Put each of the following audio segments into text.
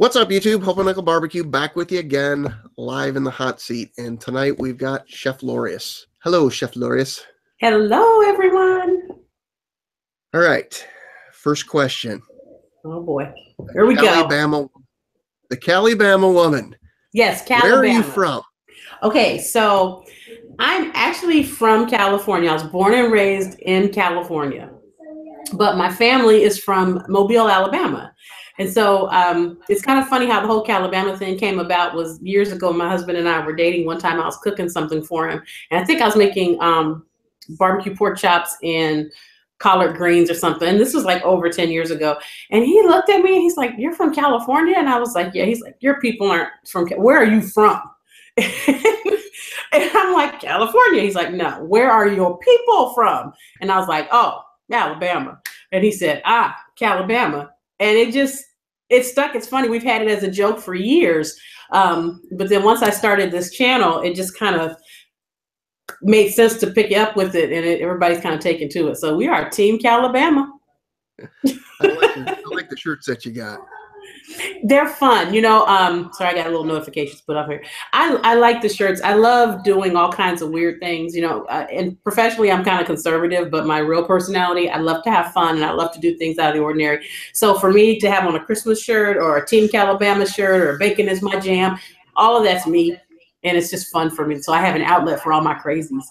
What's up, YouTube? Hobo Nichol BBQ back with you again, live in the hot seat. And tonight we've got Chef Lorious. Hello, Chef Lorious. Hello, everyone. All right, first question. Oh boy, here we go. The Calibama woman. Yes, Calibama. Where are you from? Okay, so I'm actually from California. I was born and raised in California, but my family is from Mobile, Alabama. And so it's kind of funny how the whole Calibama thing came about. Was years ago, my husband and I were dating. One time I was cooking something for him, and I think I was making barbecue pork chops and collard greens or something. And this was like over 10 years ago. And he looked at me and he's like, "You're from California?" And I was like, "Yeah." He's like, "Your people aren't from, where are you from?" And I'm like, "California." He's like, "No, where are your people from?" And I was like, "Oh, Alabama." And he said, "Ah, Calibama." And it stuck. It's funny. We've had it as a joke for years. But then once I started this channel, it just kind of made sense to pick up with it, and everybody's kind of taken to it. So we are Team Calibama. I like the shirts that you got. They're fun, you know. Sorry, I got a little notifications put up here. I like the shirts. I love doing all kinds of weird things, you know. And professionally, I'm kind of conservative, but my real personality, I love to have fun and I love to do things out of the ordinary. So for me to have on a Christmas shirt or a Team Calibama shirt or bacon is my jam, all of that's me, and it's just fun for me. So I have an outlet for all my crazies.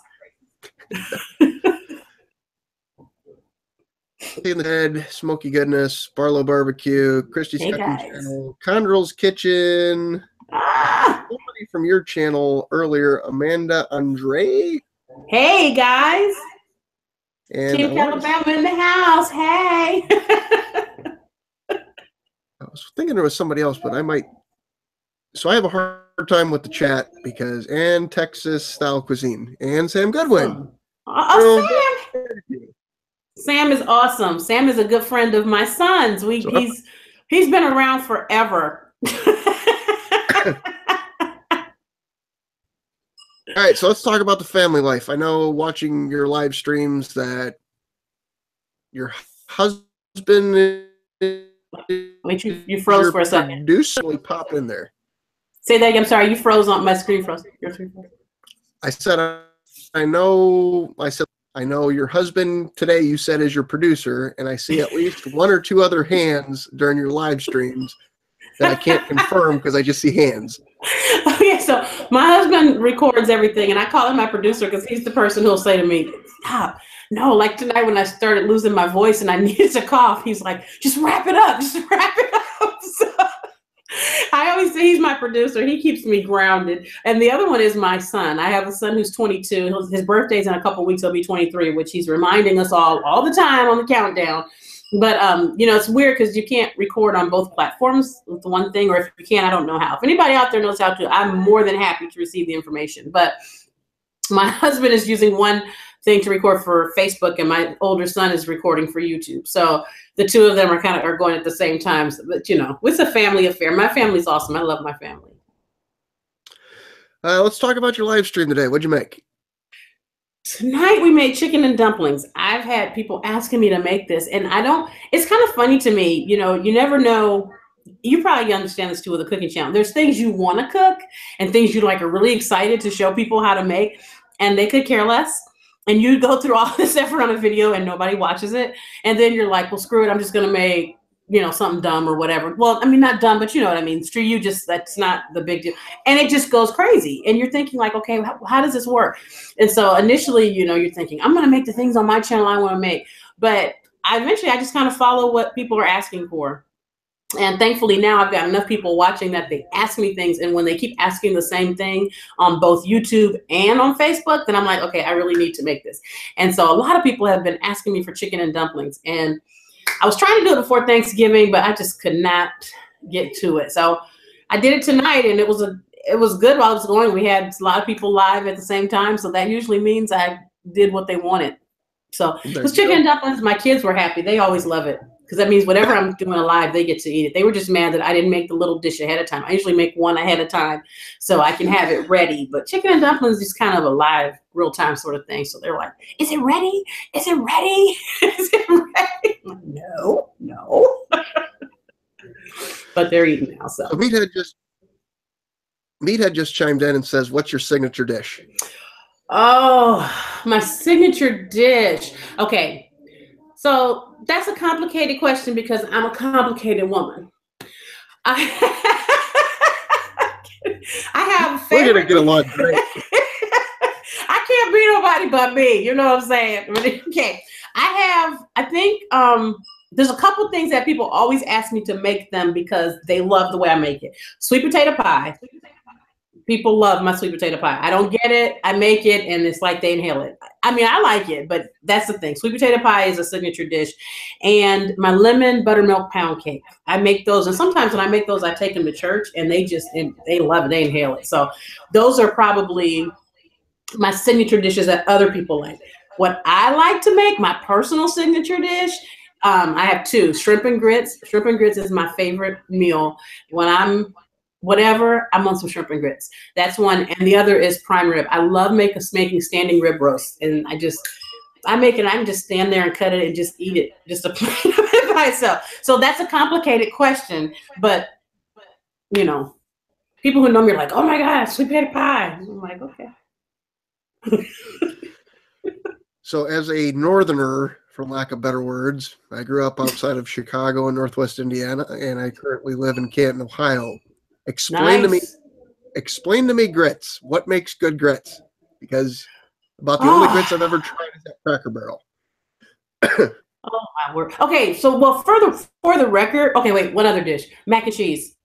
In the Head, Smoky Goodness, Barlow Barbecue, Christy's Cooking Channel, Condrel's Kitchen. Somebody from your channel earlier, Amanda Andre. Hey guys. And Team Calibama in the house. Hey. I was thinking there was somebody else, but I might. So I have a hard time with the chat because and Texas Style Cuisine and Sam Goodwin. Sam. Sam is awesome. Sam is a good friend of my son's. He's been around forever. All right, so let's talk about the family life. I know watching your live streams that your husband. Wait, you froze for a second. Pop in there. Say that again. I'm sorry, you froze on my screen. Froze. Your screen froze. I said, I know your husband today, you said, is your producer, and I see at least one or two other hands during your live streams that I can't confirm because I just see hands. Okay, so my husband records everything, and I call him my producer because he's the person who'll say to me, "Stop." No, like tonight when I started losing my voice and I needed to cough, he's like, "Just wrap it up. Just wrap it up." So I always say he's my producer. He keeps me grounded. And the other one is my son. I have a son who's 22. His birthday's in a couple of weeks. He'll be 23, which he's reminding us all the time on the countdown. But, you know, it's weird because you can't record on both platforms with the one thing, or if you can, I don't know how. If anybody out there knows how to, I'm more than happy to receive the information. But my husband is using one thing to record for Facebook, and my older son is recording for YouTube. So the two of them are going at the same time. But you know, it's a family affair. My family's awesome. I love my family. Let's talk about your live stream today. What'd you make? Tonight we made chicken and dumplings. I've had people asking me to make this, and it's kind of funny to me. You know, you never know. You probably understand this too with a cooking channel. There's things you want to cook and things you like are really excited to show people how to make, and they could care less. And you go through all this effort on a video and nobody watches it. And then you're like, well, screw it. I'm just going to make, you know, something dumb or whatever. Well, I mean, not dumb, but you know what I mean. Screw you, that's not the big deal. And it just goes crazy. And you're thinking like, okay, how does this work? And so initially, you know, you're thinking, I'm going to make the things on my channel I want to make. But eventually I just kind of follow what people are asking for. And thankfully now I've got enough people watching that they ask me things. And when they keep asking the same thing on both YouTube and on Facebook, then I'm like, okay, I really need to make this. And so a lot of people have been asking me for chicken and dumplings. And I was trying to do it before Thanksgiving, but I just could not get to it. So I did it tonight, and it was good while it was going. We had a lot of people live at the same time. So that usually means I did what they wanted. So it was chicken and dumplings. My kids were happy. They always love it, because that means whatever I'm doing live, they get to eat it. They were just mad that I didn't make the little dish ahead of time. I usually make one ahead of time so I can have it ready. But chicken and dumplings is kind of a live, real-time sort of thing. So they're like, "Is it ready? Is it ready? Is it ready?" I'm like, no. but they're eating now. So Meathead just chimed in and says, "What's your signature dish?" Oh, my signature dish. Okay, so that's a complicated question because I'm a complicated woman. I have favorite. We're gonna get along great. I can't be nobody but me. You know what I'm saying? Okay. I think there's a couple things that people always ask me to make them because they love the way I make it. Sweet potato pie. People love my sweet potato pie. I don't get it. I make it and it's like they inhale it. I mean, I like it, but that's the thing. Sweet potato pie is a signature dish. And my lemon buttermilk pound cake. I make those. And sometimes when I make those, I take them to church and they love it. They inhale it. So those are probably my signature dishes that other people like. What I like to make, my personal signature dish, I have two: shrimp and grits. Shrimp and grits is my favorite meal. When I'm I'm on some shrimp and grits. That's one. And the other is prime rib. I love making standing rib roast. And I make it, I can just stand there and cut it and just eat it, just a plate of it by itself. So that's a complicated question, but you know, people who know me are like, oh my God, sweet potato pie. I'm like, okay. So as a northerner, for lack of better words, I grew up outside of Chicago in Northwest Indiana, and I currently live in Canton, Ohio. Explain to me grits. What makes good grits? Because about the only grits I've ever tried is at Cracker Barrel. Oh my word. Okay, so for the record, okay, wait, one other dish. Mac and cheese.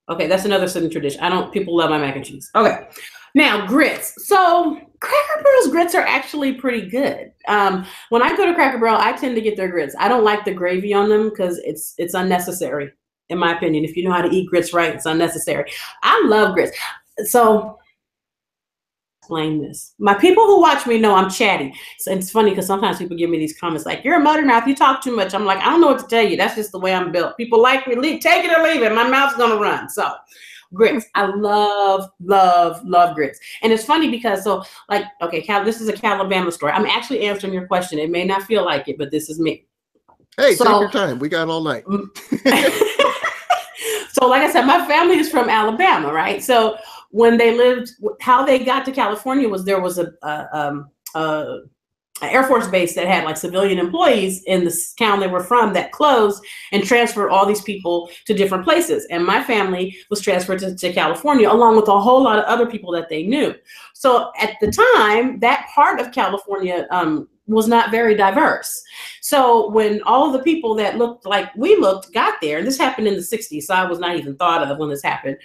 Okay, that's another signature dish. People love my mac and cheese. Okay. Now, grits. So Cracker Barrel's grits are actually pretty good. When I go to Cracker Barrel, I tend to get their grits. I don't like the gravy on them because it's unnecessary, in my opinion. If you know how to eat grits right, it's unnecessary. I love grits. So explain this. My people who watch me know I'm chatty. So it's funny because sometimes people give me these comments like, you're a motor mouth, you talk too much. I'm like, I don't know what to tell you. That's just the way I'm built. People like me, take it or leave it. My mouth's gonna run. So grits. I love, love, love grits. And it's funny because this is a Calabama story. I'm actually answering your question. It may not feel like it, but this is me. Hey, take your time. We got all night. So like I said, my family is from Alabama, right? So when how they got to California was there was an Air Force base that had like civilian employees in the town they were from that closed and transferred all these people to different places. And my family was transferred to California along with a whole lot of other people that they knew. So at the time, that part of California was not very diverse. So when all of the people that looked like we looked got there, and this happened in the 60s, so I was not even thought of when this happened.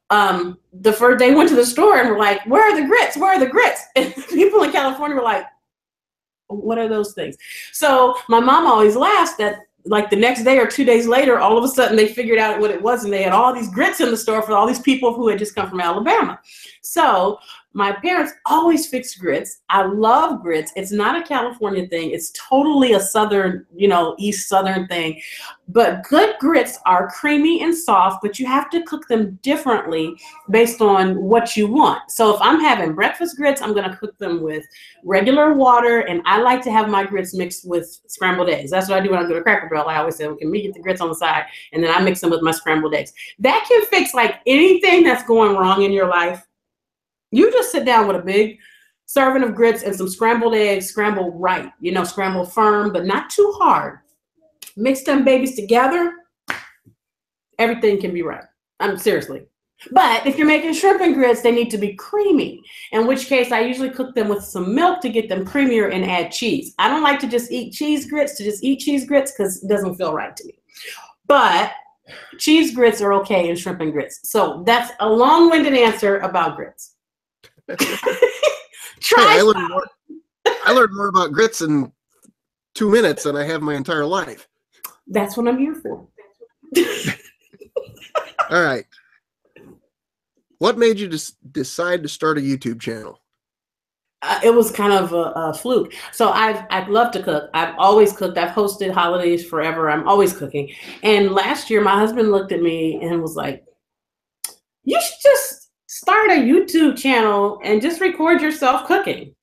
The first they went to the store and were like, where are the grits? Where are the grits? And people in California were like, what are those things? So my mom always laughs that like the next day or 2 days later, all of a sudden they figured out what it was and they had all these grits in the store for all these people who had just come from Alabama. So my parents always fix grits. I love grits. It's not a California thing. It's totally a Southern, East Southern thing. But good grits are creamy and soft, but you have to cook them differently based on what you want. So if I'm having breakfast grits, I'm going to cook them with regular water. And I like to have my grits mixed with scrambled eggs. That's what I do when I go to Cracker Barrel. I always say, okay, me get the grits on the side, and then I mix them with my scrambled eggs. That can fix like anything that's going wrong in your life. You just sit down with a big serving of grits and some scrambled eggs, scrambled right, scrambled firm, but not too hard. Mix them babies together. Everything can be right. Seriously. But if you're making shrimp and grits, they need to be creamy, in which case I usually cook them with some milk to get them creamier and add cheese. I don't like to just eat cheese grits because it doesn't feel right to me. But cheese grits are okay in shrimp and grits. So that's a long-winded answer about grits. I learned more about grits in 2 minutes than I have my entire life. That's what I'm here for. All right. What made you decide to start a YouTube channel? It was kind of a fluke. So I've loved to cook. I've always cooked. I've hosted holidays forever. I'm always cooking. And last year, my husband looked at me and was like, you should just start a YouTube channel and just record yourself cooking.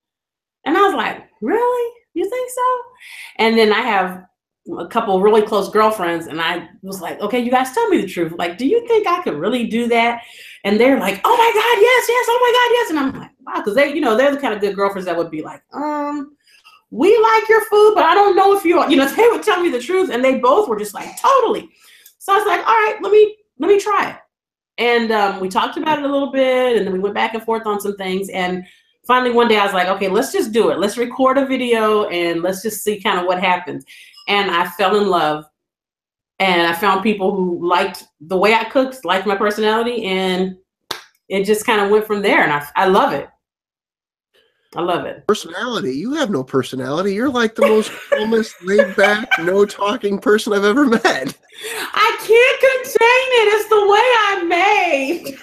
And I was like, really? You think so? And then I have, a couple of really close girlfriends, and I was like, okay, you guys tell me the truth. Like, do you think I could really do that? And they're like, oh my God, yes, yes, oh my God, yes. And I'm like, wow, because they, they're the kind of good girlfriends that would be like, we like your food, but I don't know if you, they would tell me the truth. And they both were just like, totally. So I was like, all right, let me try it. And we talked about it a little bit, and then we went back and forth on some things. And finally one day I was like, okay, let's just do it. Let's record a video and let's just see kind of what happens. And I fell in love, and I found people who liked the way I cooked, liked my personality, and it just kind of went from there. And I love it. I love it. Personality? You have no personality. You're like the most calmest, laid back, no talking person I've ever met. I can't contain it. It's the way I'm made.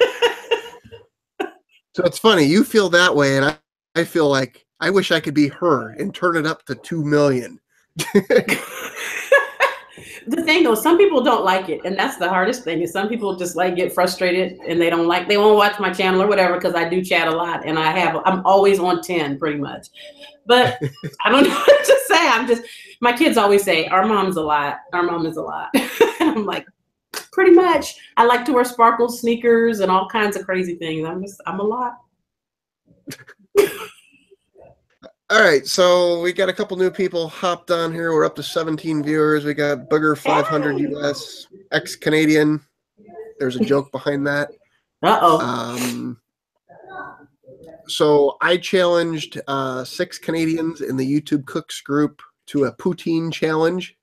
So it's funny. You feel that way, and I feel like I wish I could be her and turn it up to 2 million. The thing though, some people don't like it, and that's the hardest thing. Is some people just like get frustrated and they won't watch my channel or whatever because I do chat a lot, and I'm always on 10 pretty much. But I don't know what to say. My kids always say our mom's a lot. Our mom is a lot. And I'm like, pretty much. I like to wear sparkle sneakers and all kinds of crazy things. I'm a lot. All right, so we got a couple new people hopped on here. We're up to 17 viewers. We got Booger 500 US, ex-Canadian. There's a joke behind that. Uh-oh. So I challenged 6 Canadians in the YouTube Cooks group to a poutine challenge.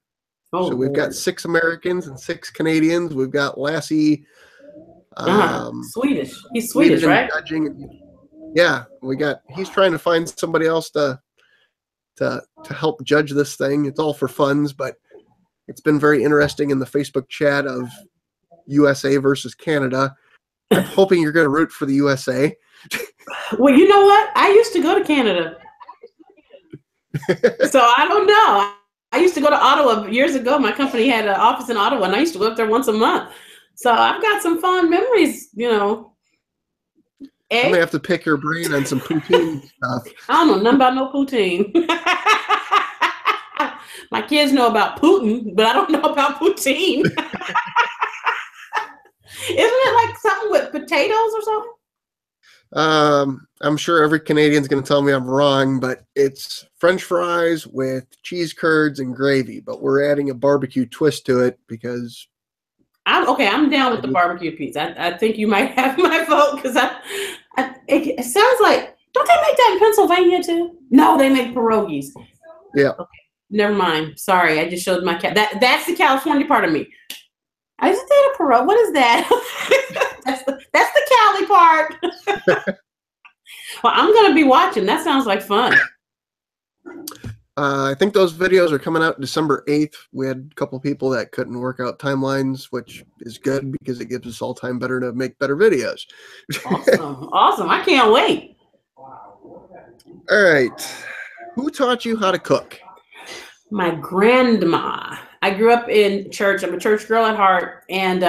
Oh, so we've got 6 Americans and 6 Canadians. We've got Lassie. Swedish. He's Swedish, right? Judging. Yeah, he's trying to find somebody else to help judge this thing. It's all for funds, but it's been very interesting in the Facebook chat of USA versus Canada. I'm hoping you're going to root for the USA. Well, you know what? I used to go to Canada. So I don't know. I used to go to Ottawa years ago. My company had an office in Ottawa, and I used to go up there once a month. So I've got some fond memories, I'm gonna have to pick your brain on some poutine stuff. I don't know nothing about no poutine. My kids know about Putin, but I don't know about poutine. Isn't it like something with potatoes or something? I'm sure every Canadian's gonna tell me I'm wrong, but it's French fries with cheese curds and gravy. But we're adding a barbecue twist to it because I'm down with the barbecue pizza. I think you might have my vote because it sounds like, don't they make that in Pennsylvania too? No, they make pierogies. Yeah. Okay, never mind. Sorry, I just showed my cat. That's the California part of me. Isn't that a pierogi? What is that? that's the Cali part. Well, I'm gonna be watching. That sounds like fun. I think those videos are coming out December 8th. We had a couple people that couldn't work out timelines, which is good because it gives us all time better to make better videos. Awesome. I can't wait. All right. Who taught you how to cook? My grandma. I grew up in church. I'm a church girl at heart. And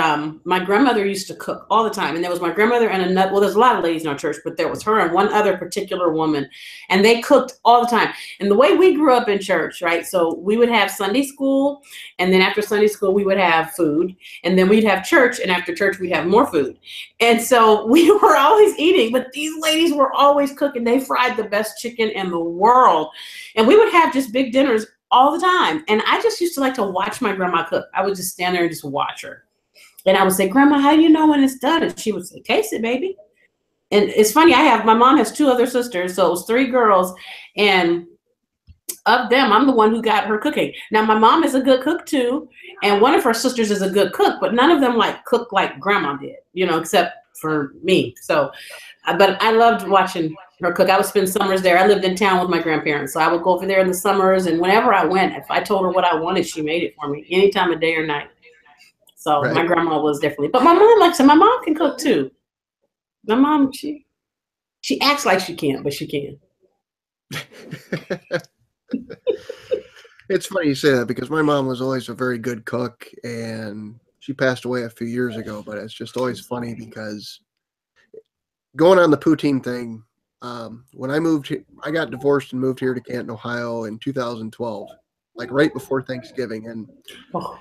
my grandmother used to cook all the time. And there was my grandmother and there's a lot of ladies in our church, but there was her and one other particular woman. And they cooked all the time. And the way we grew up in church, right? So we would have Sunday school. And then after Sunday school, we would have food. And then we'd have church. And after church, we'd have more food. And so we were always eating. But these ladies were always cooking. They fried the best chicken in the world. And we would have just big dinners all the time. And I just used to like to watch my grandma cook. I would just stand there and just watch her. And I would say, Grandma, how do you know when it's done? And she would say, taste it, baby. And it's funny, my mom has 2 other sisters, so it was 3 girls. And of them, I'm the one who got her cooking. Now, my mom is a good cook too. And one of her sisters is a good cook, but none of them cook like Grandma did, except for me. So, but I loved watching her cook. I would spend summers there. I lived in town with my grandparents. So I would go over there in the summers, and whenever I went, if I told her what I wanted, she made it for me any time of day or night. So right. My grandma was definitely, but my mom, like I said, my mom can cook too. My mom, she acts like she can't, but she can. It's funny you say that because my mom was always a very good cook, and she passed away a few years ago, but it's just always funny because going on the poutine thing, when I moved here, I got divorced and moved here to Canton, Ohio in 2012. like right before Thanksgiving. And Oh.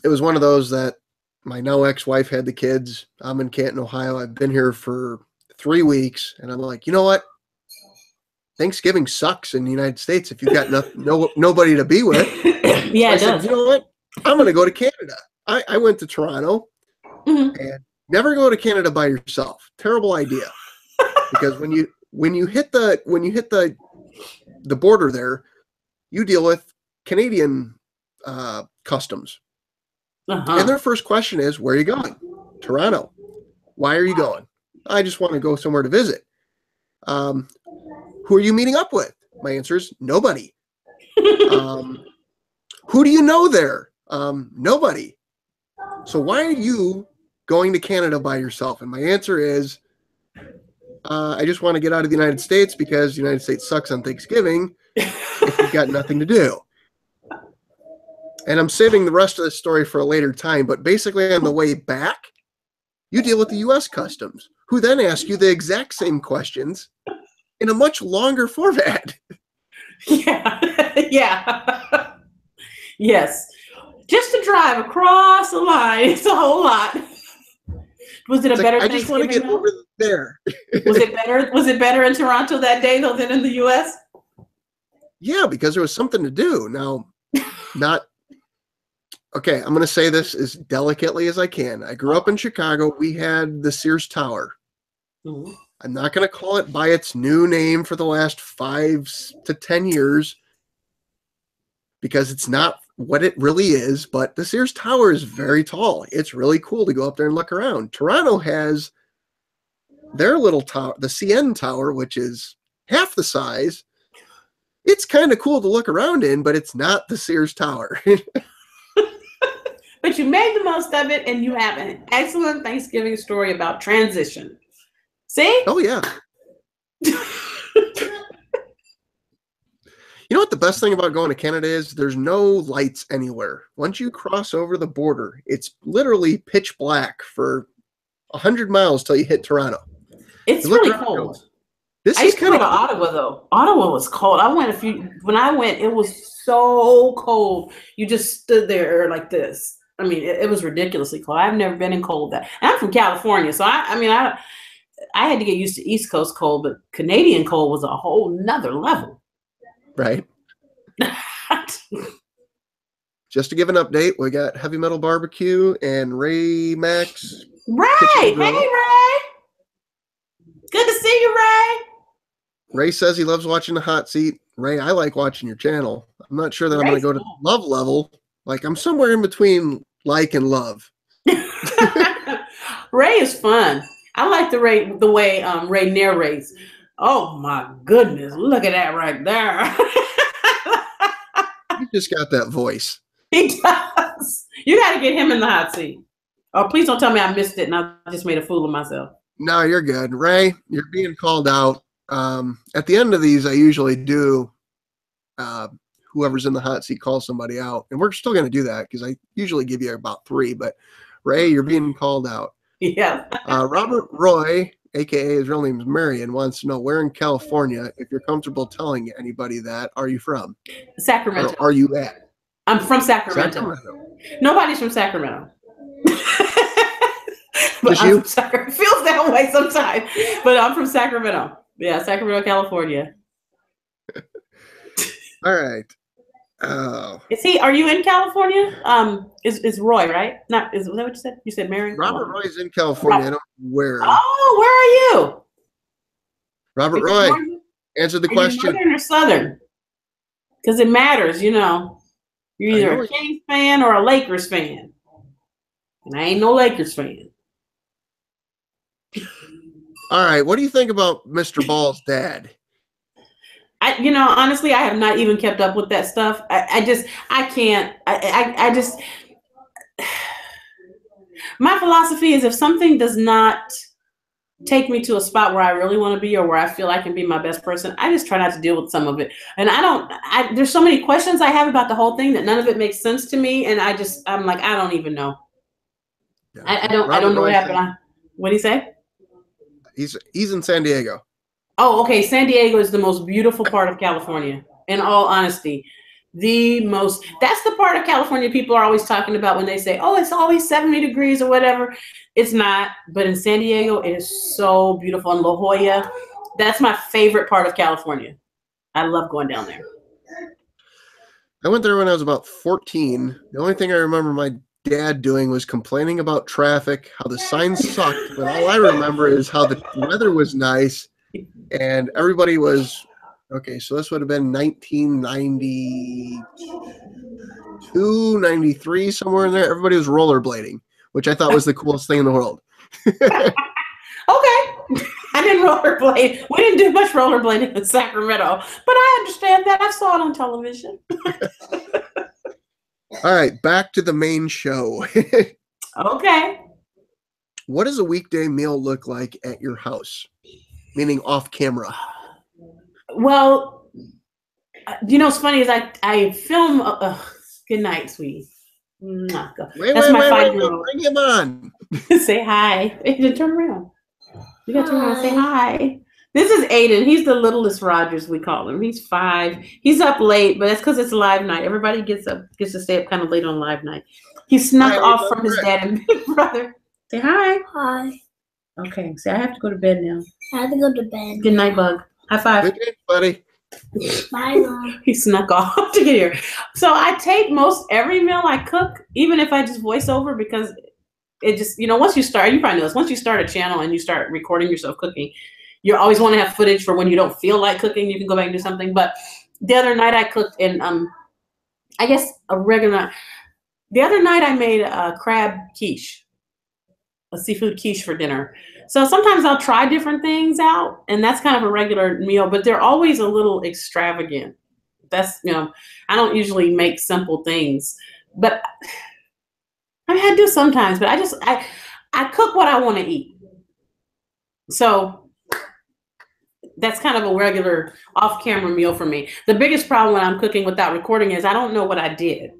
it was one of those that my now ex-wife had the kids. I'm in Canton, Ohio. I've been here for 3 weeks, and I'm like, you know what? Thanksgiving sucks in the United States if you've got nobody to be with. Yeah, So I it said, does. you know what? I'm going to go to Canada. I went to Toronto, and never go to Canada by yourself. Terrible idea, because when you hit the border there, you deal with Canadian customs, and their first question is, "Where are you going?" Toronto. Why are you going? I just want to go somewhere to visit. Who are you meeting up with? My answer is nobody. Who do you know there? Nobody. So why are you going to Canada by yourself? And my answer is, I just want to get out of the United States because the United States sucks on Thanksgiving if you've got nothing to do. And I'm saving the rest of the story for a later time, but basically on the way back, you deal with the U.S. Customs, who then ask you the exact same questions in a much longer format. Yeah. Yeah. Yes. Just to drive across the line, it's a whole lot. Was it a better I just want to get over there. Was it better? Was it better in Toronto that day though than in the U.S.? Yeah, because there was something to do. Now, okay, I'm going to say this as delicately as I can. I grew up in Chicago. We had the Sears Tower. Mm-hmm. I'm not going to call it by its new name for the last 5 to 10 years because it's not what it really is, but the Sears Tower is very tall. It's really cool to go up there and look around. Toronto has their little tower, the CN Tower, which is half the size. It's kind of cool to look around in, but it's not the Sears Tower. But you made the most of it, and you have an excellent Thanksgiving story about transition. See? Oh, yeah. You know what the best thing about going to Canada is? There's no lights anywhere. Once you cross over the border, it's literally pitch black for 100 miles till you hit Toronto. It's really cold. This I used to go to Ottawa, though. Ottawa was cold. When I went, it was so cold. You just stood there like this. I mean, it was ridiculously cold. I've never been in cold that. And I'm from California, so I had to get used to East Coast cold, but Canadian cold was a whole nother level. Right. Just to give an update, we got Heavy Metal BBQ and Ray Max. Ray! Hey, Ray! Good to see you, Ray! Ray says he loves watching the hot seat. Ray, I like watching your channel. I'm not sure that I'm going to go to love level. Like, I'm somewhere in between like and love. Ray is fun. I like the way Ray narrates. Oh my goodness, look at that right there. He just got that voice. He does. You got to get him in the hot seat. Oh, please don't tell me I missed it and I just made a fool of myself. No, you're good. Ray, you're being called out. At the end of these, I usually do whoever's in the hot seat call somebody out. And we're still going to do that because I usually give you about 3. But Ray, you're being called out. Yeah. Robert Roy, a.k.a. his real name is Marion, wants to know where in California, if you're comfortable telling anybody that, are you from? Sacramento. Or are you at? I'm from Sacramento. Nobody's from Sacramento. But I'm from Sacramento. It feels that way sometimes. But I'm from Sacramento. Yeah, Sacramento, California. All right. Are you in California? Is Roy, right? Is that what you said? You said Marion? Robert Roy's in California. I don't know where. Oh, where are you? Robert Roy, answer the question. Northern or Southern? Because it matters, you know. You're either a Kings fan or a Lakers fan. And I ain't no Lakers fan. All right. What do you think about Mr. Ball's dad? Honestly, I have not even kept up with that stuff. I can't. My philosophy is if something does not take me to a spot where I really want to be or where I feel I can be my best person, I just try not to deal with some of it. And there's so many questions I have about the whole thing that none of it makes sense to me. And I'm like, I don't even know. Yeah. I don't know what happened. What do you say? He's in San Diego. Oh, okay. San Diego is the most beautiful part of California, in all honesty. The most, that's the part of California people are always talking about when they say, oh, it's always 70 degrees or whatever. It's not, but in San Diego, it is so beautiful. In La Jolla, that's my favorite part of California. I love going down there. I went there when I was about 14. The only thing I remember my dad doing was complaining about traffic, how the signs sucked, but all I remember is how the weather was nice and everybody was okay. So this would have been 1992, 93, somewhere in there. Everybody was rollerblading, which I thought was the coolest thing in the world. Okay. I didn't rollerblade. We didn't do much rollerblading in Sacramento, but I understand that. I saw it on television. All right, back to the main show. Okay. What does a weekday meal look like at your house? Meaning off camera. Well, you know what's funny is I film. Good night, sweetie. Wait, That's my 5-year-old. Bring him on. Say hi. Turn around. You gotta turn around and say hi. This is Aiden. He's the littlest Rogers, we call him. He's 5. He's up late, but that's because it's live night. Everybody gets to stay up kind of late on live night. He snuck off from his dad and big brother. Say hi. Hi. Okay. Say I have to go to bed now. I have to go to bed. Good night, Bug. High five. Good night, buddy. Bye, Mom. He snuck off to get here. So I tape most every meal I cook, even if I just voice over, because it just, once you start, you probably know this, once you start a channel and you start recording yourself cooking, you always want to have footage for when you don't feel like cooking. You can go back and do something. But the other night I cooked in, I guess a regular, the other night I made a crab quiche, a seafood quiche for dinner. So sometimes I'll try different things out, and that's kind of a regular meal, but they're always a little extravagant. That's, I don't usually make simple things, but I mean, I do sometimes, but I cook what I want to eat. So that's kind of a regular off-camera meal for me. The biggest problem when I'm cooking without recording is I don't know what I did.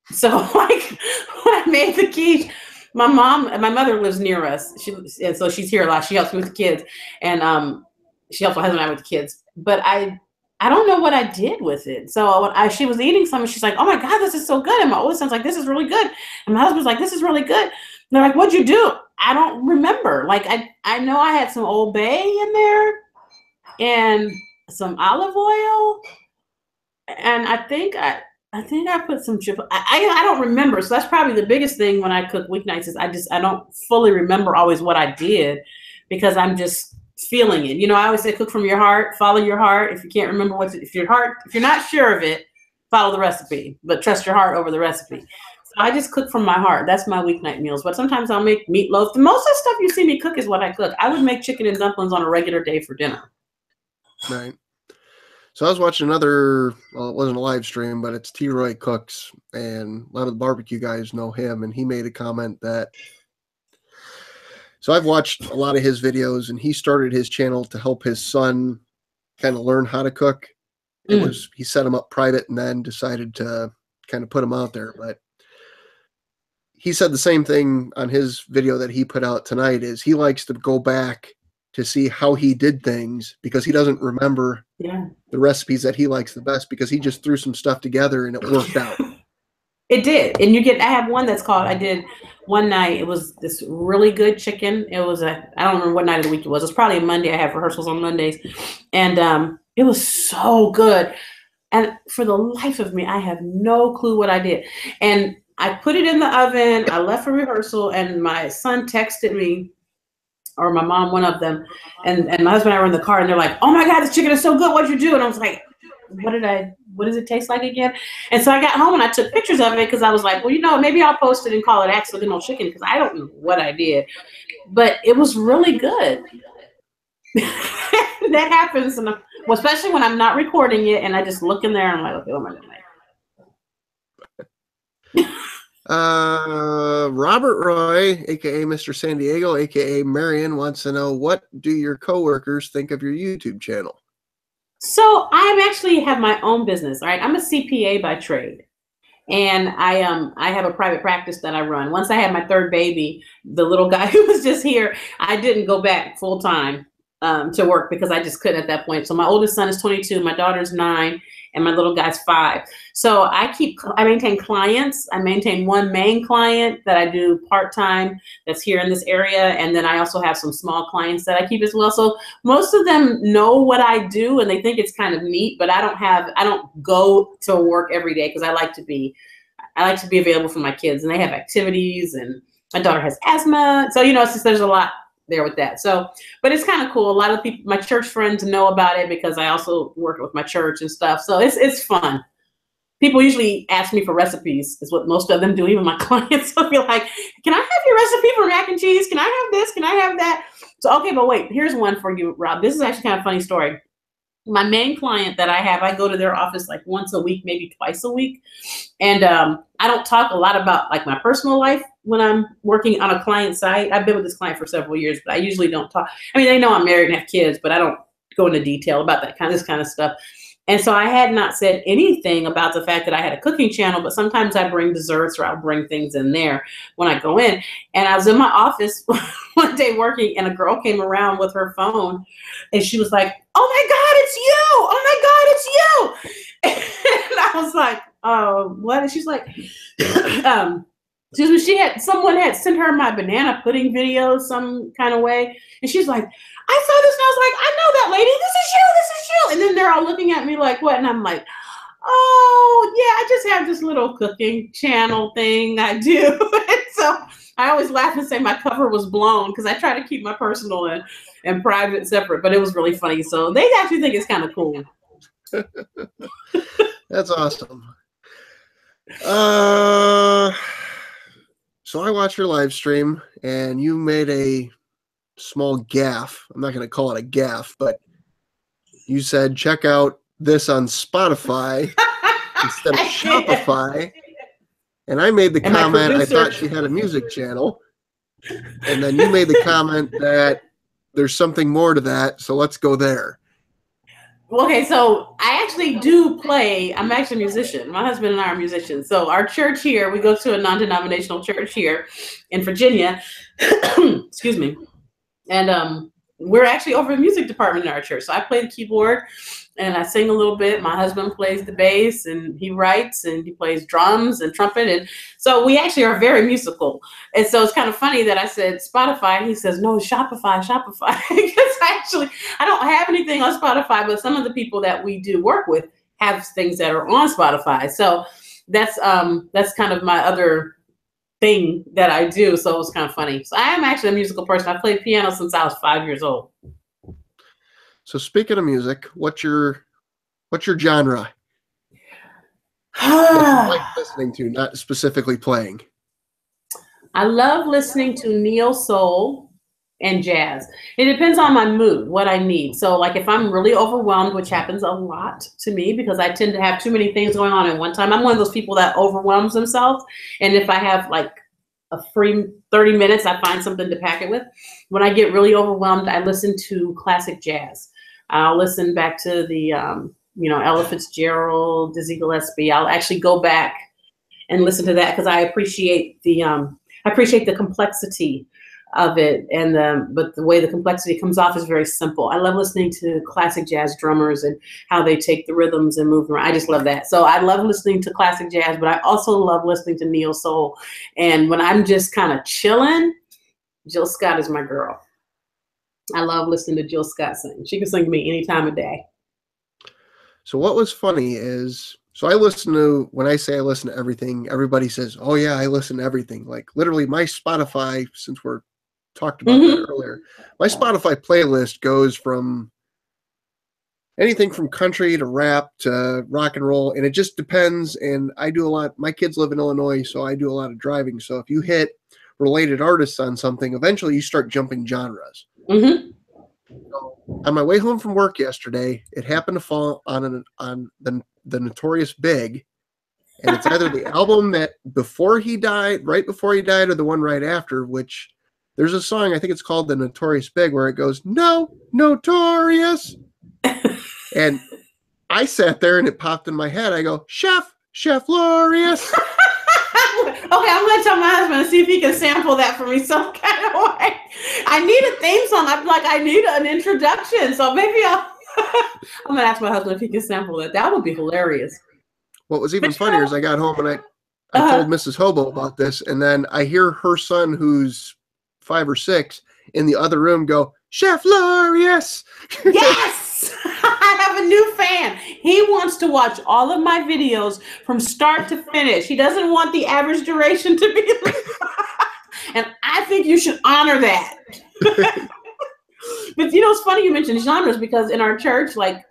So like when I made the quiche, my mother lives near us. And so she's here a lot. She helps me with the kids, and she helps my husband and I with the kids. But I don't know what I did with it. So when she was eating some, she's like, "Oh my God, this is so good!" And my oldest son's like, "This is really good," and my husband's like, "This is really good." And they're like, "What'd you do?" I don't remember. Like I know I had some Old Bay in there and some olive oil, and I think I put some chip. I don't remember. So that's probably the biggest thing when I cook weeknights is I don't fully remember always what I did because I'm just feeling it. I always say cook from your heart, follow your heart. If you can't remember if you're not sure of it, follow the recipe, but trust your heart over the recipe. So I just cook from my heart. That's my weeknight meals. But sometimes I'll make meatloaf. Most of the stuff you see me cook is what I cook. I would make chicken and dumplings on a regular day for dinner. Right. So I was watching another, well, it wasn't a live stream, but it's T-Roy Cooks, and a lot of the barbecue guys know him, and he made a comment that, so I've watched a lot of his videos, and he started his channel to help his son kind of learn how to cook. He set him up private and then decided to kind of put him out there, but he said the same thing on his video that he put out tonight is he likes to go back to see how he did things because he doesn't remember the recipes that he likes the best because he just threw some stuff together and it worked out. It did. And I have one that's called, I did one night, it was this really good chicken. It was I don't remember what night of the week it was. It was probably a Monday. I have rehearsals on Mondays. And it was so good. And for the life of me, I have no clue what I did. And I put it in the oven. I left for rehearsal and my son texted me, or my mom, one of them, and my husband and I were in the car and they're like, "Oh my God, this chicken is so good. What'd you do?" And I was like, what does it taste like again? And so I got home and I took pictures of it because I was like, well, maybe I'll post it and call it accidental chicken because I don't know what I did, but it was really good. That happens, especially when I'm not recording it and I just look in there and I'm like, okay, what am I doing? Robert Roy, aka Mr. San Diego, aka Marion, wants to know, what do your coworkers think of your YouTube channel? So I actually have my own business. All right, I'm a CPA by trade, and I have a private practice that I run. Once I had my third baby, the little guy who was just here, I didn't go back full time. to work because I just couldn't at that point. So my oldest son is 22, my daughter's 9, and my little guy's 5. So I maintain clients. I maintain one main client that I do part-time that's here in this area. And then I also have some small clients that I keep as well. So most of them know what I do and they think it's kind of neat, but I don't go to work every day because I like to be available for my kids, and they have activities, and my daughter has asthma. So, it's just, there's a lot there with that. So, but it's kind of cool. A lot of people, my church friends know about it because I also work with my church and stuff. So it's fun. People usually ask me for recipes, is what most of them do. Even my clients will be like, can I have your recipe for mac and cheese? Can I have this? Can I have that? So, okay, but wait, here's one for you, Rob. This is actually kind of a funny story. My main client that I have, I go to their office like once a week, maybe twice a week. And I don't talk a lot about like my personal life when I'm working on a client site. I've been with this client for several years, but I usually don't talk. I mean, they know I'm married and have kids, but I don't go into detail about this kind of stuff. And so I had not said anything about the fact that I had a cooking channel, but sometimes I bring desserts or I'll bring things in there when I go in. And I was in my office one day working, and a girl came around with her phone, and she was like, "Oh my God, it's you! Oh my God, it's you!" And I was like, "Oh, what?" And she's like, someone had sent her my banana pudding video some kind of way, and she's like, "I saw this," and I was like, "I know that lady. This is you. And then they're all looking at me like, "What?" And I'm like, "Oh, yeah, I just have this little cooking channel thing I do." And so I always laugh and say my cover was blown because I try to keep my personal and private separate, but it was really funny. So they actually think it's kind of cool. That's awesome. So I watched your live stream, and you made a small gaffe. I'm not going to call it a gaffe, but you said check out this on Spotify instead of Shopify. And I made the comment, I thought she had a music channel. And then you made the comment that there's something more to that, so let's go there. Okay, so I actually do play. I'm actually a musician. My husband and I are musicians. So our church here, we go to a non-denominational church here in Virginia. Excuse me. And we're actually over the music department in our church. So I play the keyboard and I sing a little bit. My husband plays the bass and he writes and he plays drums and trumpet. And so we actually are very musical. And so it's kind of funny that I said Spotify. And he says, "No, Shopify." Because I don't have anything on Spotify, but some of the people that we do work with have things that are on Spotify. So that's kind of my other thing that I do. So it was kind of funny. So I am actually a musical person. I played piano since I was 5 years old. So speaking of music, what's your genre? What you like listening to, not specifically playing. I love listening to neo soul and jazz. It depends on my mood, what I need. So like if I'm really overwhelmed, which happens a lot to me because I tend to have too many things going on at one time. I'm one of those people that overwhelms themselves. And if I have like a free 30 minutes, I find something to pack it with. When I get really overwhelmed, I listen to classic jazz. I'll listen back to the, Ella Fitzgerald, Dizzy Gillespie. I'll actually go back and listen to that because I appreciate the complexity of it, but the way the complexity comes off is very simple. I love listening to classic jazz drummers and how they take the rhythms and move around. I just love that. So I love listening to classic jazz, but I also love listening to neo soul. And when I'm just kind of chilling, Jill Scott is my girl. I love listening to Jill Scott sing. She can sing to me any time of day. So what was funny is, when I say I listen to everything, everybody says, "Oh yeah, I listen to everything." Like literally my Spotify, since we're talked about that earlier, my Spotify playlist goes from anything from country to rap to rock and roll. And it just depends. And I do a lot, my kids live in Illinois, so I do a lot of driving. So if you hit related artists on something, eventually you start jumping genres. Mm-hmm. So on my way home from work yesterday, it happened to fall on the Notorious Big, and it's either the album that right before he died, or the one right after. Which there's a song, I think it's called "The Notorious Big," where it goes, "No, Notorious," and I sat there and it popped in my head. I go, Chef Lorious. Okay, I'm gonna tell my husband to see if he can sample that for me some kind of I need a theme song. I'm like, I need an introduction. So maybe I'm gonna ask my husband if he can sample it. That would be hilarious. What was even funnier is I got home and I told Mrs. Hobo about this, and then I hear her son, who's 5 or 6, in the other room go, Chef Lorious. Yes! I have a new fan. He wants to watch all of my videos from start to finish. He doesn't want the average duration to be and I think you should honor that. But it's funny you mentioned genres, because in our church, like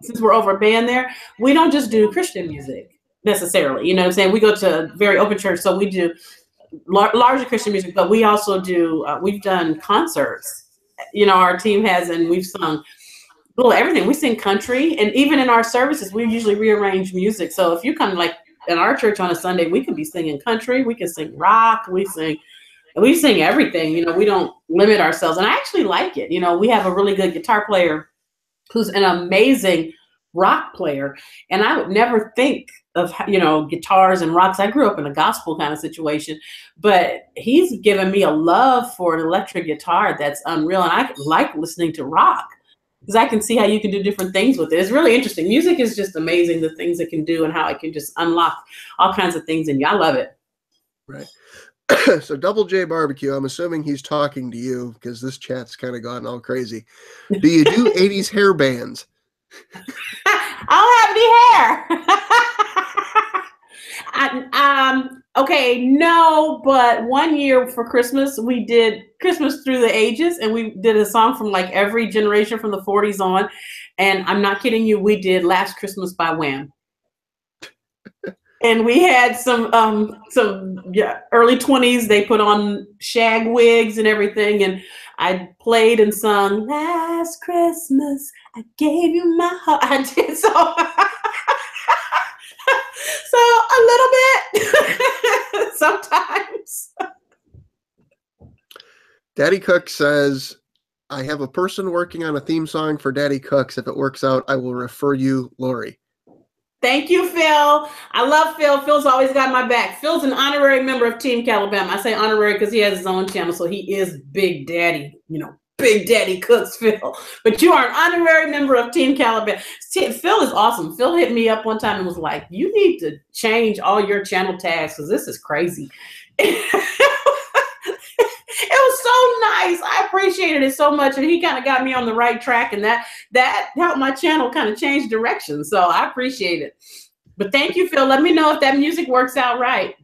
since we're over a band there, we don't just do Christian music necessarily. You know what I'm saying? We go to a very open church, so we do larger Christian music, but we also do, we've done concerts, our team has, and we've sung everything. We sing country, and even in our services, we usually rearrange music. So if you come like in our church on a Sunday, we could be singing country, we can sing rock, we sing everything. We don't limit ourselves, and I actually like it. We have a really good guitar player who's an amazing rock player, and I would never think of guitars and rocks. I grew up in a gospel kind of situation, but he's given me a love for an electric guitar that's unreal, and I like listening to rock because I can see how you can do different things with it. It's really interesting. Music is just amazing, the things it can do and how it can just unlock all kinds of things in you. I love it. Right. So Double J Barbecue, I'm assuming he's talking to you because this chat's kind of gone all crazy. Do you do 80s hair bands? I don't have any hair. Okay, no, but one year for Christmas, we did Christmas Through the Ages, and we did a song from like every generation from the 40s on. And I'm not kidding you, we did Last Christmas by Wham. And we had some early 20s. They put on shag wigs and everything, and I played and sung Last Christmas I gave you my heart. I did so a little bit sometimes. Daddy Cook says, I have a person working on a theme song for Daddy Cooks. If it works out, I will refer you Lori. Thank you, Phil. I love Phil. Phil's always got my back. Phil's an honorary member of Team Calabama. I say honorary because he has his own channel, so he is Big Daddy, Big Daddy Cooks, Phil. But you are an honorary member of Team Calabama. Phil is awesome. Phil hit me up one time and was like, you need to change all your channel tags because this is crazy. It was so nice. I appreciated it so much, and he kind of got me on the right track, and that helped my channel kind of change direction. So I appreciate it. But thank you, Phil. Let me know if that music works out right.